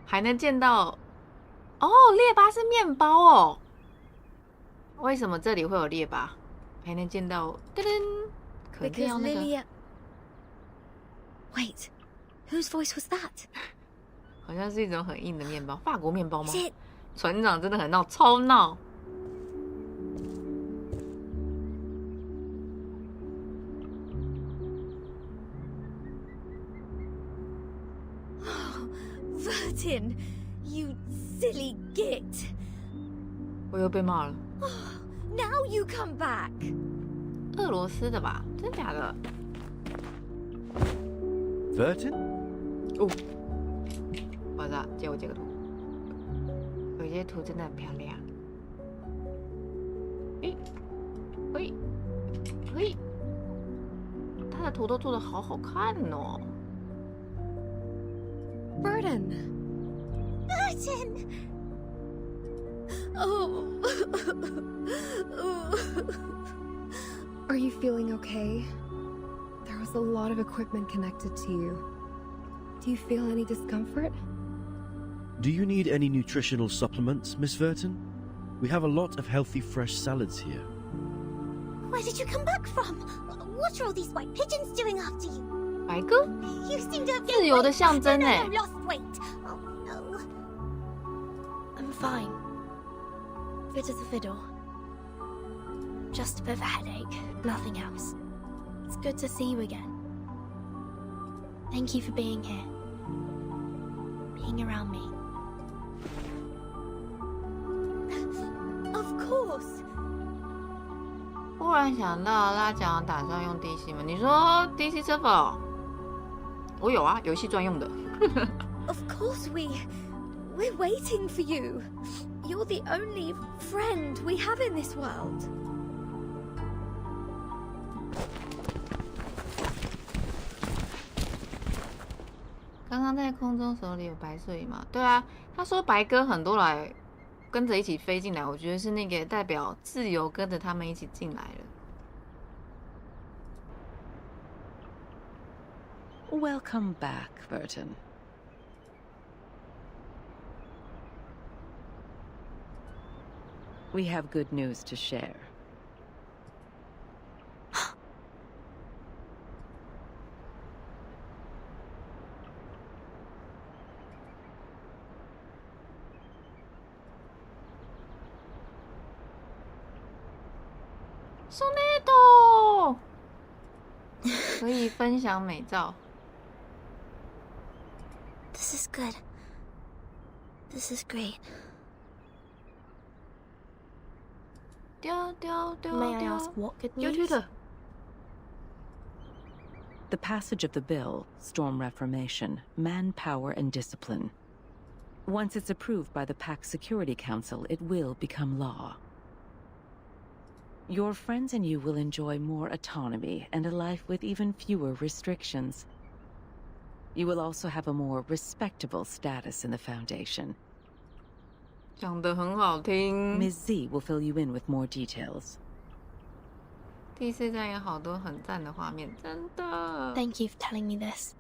还能见到哦，列巴是面包哦。为什么这里会有列巴？还能见到噔噔，可能要那个。Wait, whose voice was that? 好像是一种很硬的面包，法国面包吗？船长真的很闹，超闹。Vertin, you silly git. 我又被骂了。Now you come back. 俄罗斯的吧？真假的 Vertin? 哦，爆炸！借我截个图。有些图真的很漂亮。嘿，他的图都做得好好看哦。Burden. Oh. Are you feeling okay? There was a lot of equipment connected to you. Do you feel any discomfort? Do you need any nutritional supplements, Miss Vertin? We have a lot of healthy fresh salads here. Where did you come back from? What are all these white pigeons doing after you? 白鸽 You seem to have 自由的象征哎。 lost weight. Oh no. I'm fine. Fit as a fiddle. Just a bit of a headache, nothing else. It's good to see you again. Thank you for being here. Being around me. Of course. 忽然想到拉奖打算用 DC 吗？你说 DC server？ 我有啊，游戏专用的。Of course we're waiting for you. You're the only friend we have in this world. 刚刚在空中手里有白色羽毛，对啊，他说白鸽很多来跟着一起飞进来，我觉得是那个代表自由跟着他们一起进来了。Welcome back, Vertin. We have good news to share. Soneto 可以分享美照。This is good. This is great. May I ask what good news? The passage of the bill, Storm Reformation, Manpower and Discipline. Once it's approved by the PAC Security Council, it will become law. Your friends and you will enjoy more autonomy and a life with even fewer restrictions. You will also have a more respectable status in the Foundation. 讲得很好听。 Ms. Z will fill you in with more details. 第四站有好多很赞的画面，真的。 Thank you for telling me this.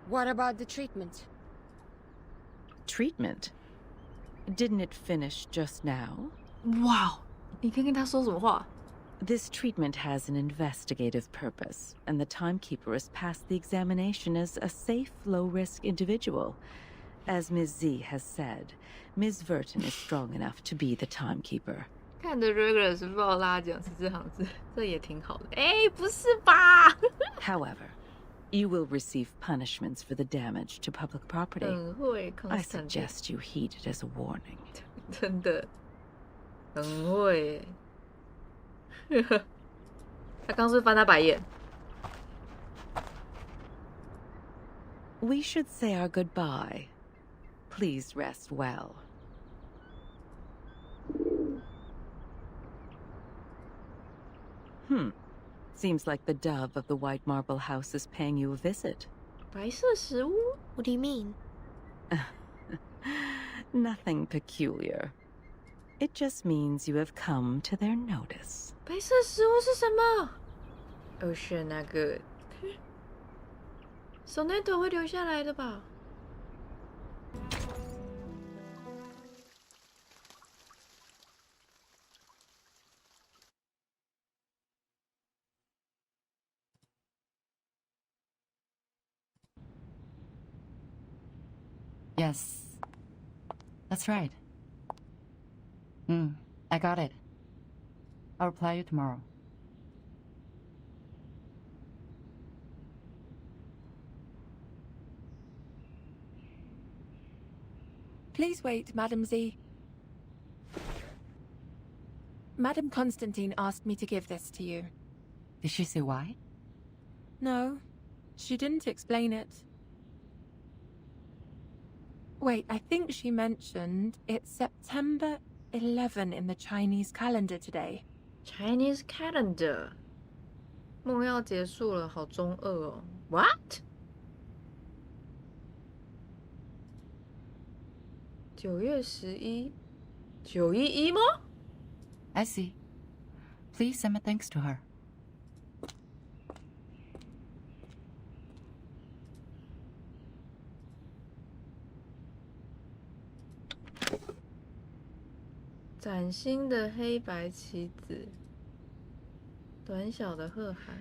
What about the treatment? Treatment? Didn't it finish just now? Wow, 你看看他说什么话。 This treatment has an investigative purpose, and the timekeeper has passed the examination as a safe, low-risk individual. As Ms. Z has said, Ms. Vertin is strong enough to be the timekeeper. 看的 regular 是报拉奖是这行字，这也挺好的。哎，不是吧？ However, you will receive punishments for the damage to public property. 很会 I suggest you heed it as a warning. 真的，很会。他刚是翻他白眼。 We should say our goodbye. Please rest well. Seems like the dove of the White Marble House is paying you a visit. 白色食物? What do you mean? Nothing peculiar. It just means you have come to their notice. 白色食物是什么？哦，是那个 Soneto 会留下来的吧？ Yes. That's right. I got it. I'll reply you tomorrow. Please wait, Madam Z. Madam Constantine asked me to give this to you. Did she say why? No, she didn't explain it. Wait, I think she mentioned it's September 11 in the Chinese calendar today. Chinese calendar. 梦要结束了，好中二哦。What? 9月11 911吗？ I see. Please send my thanks to her. 崭新的黑白棋子，短小的贺海。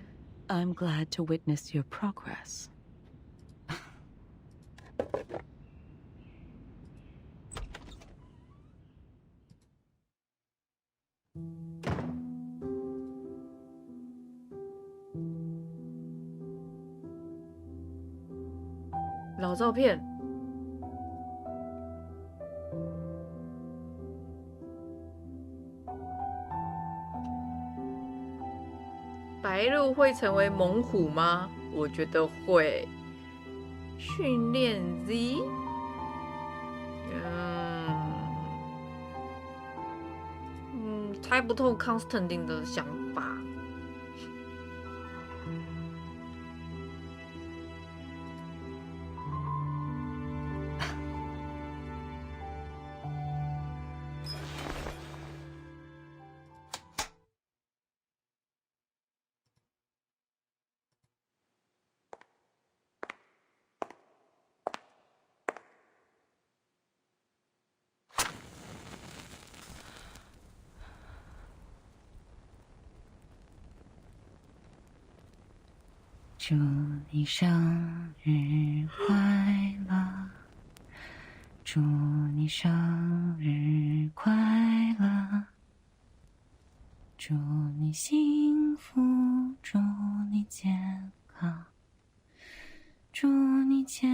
I'm glad to witness your progress. 老照片。白鹿会成为猛虎吗？我觉得会。训练 Z， 猜不透 Constantine 的想法。祝你生日快乐，祝你生日快乐，祝你幸福，祝你健康，祝你健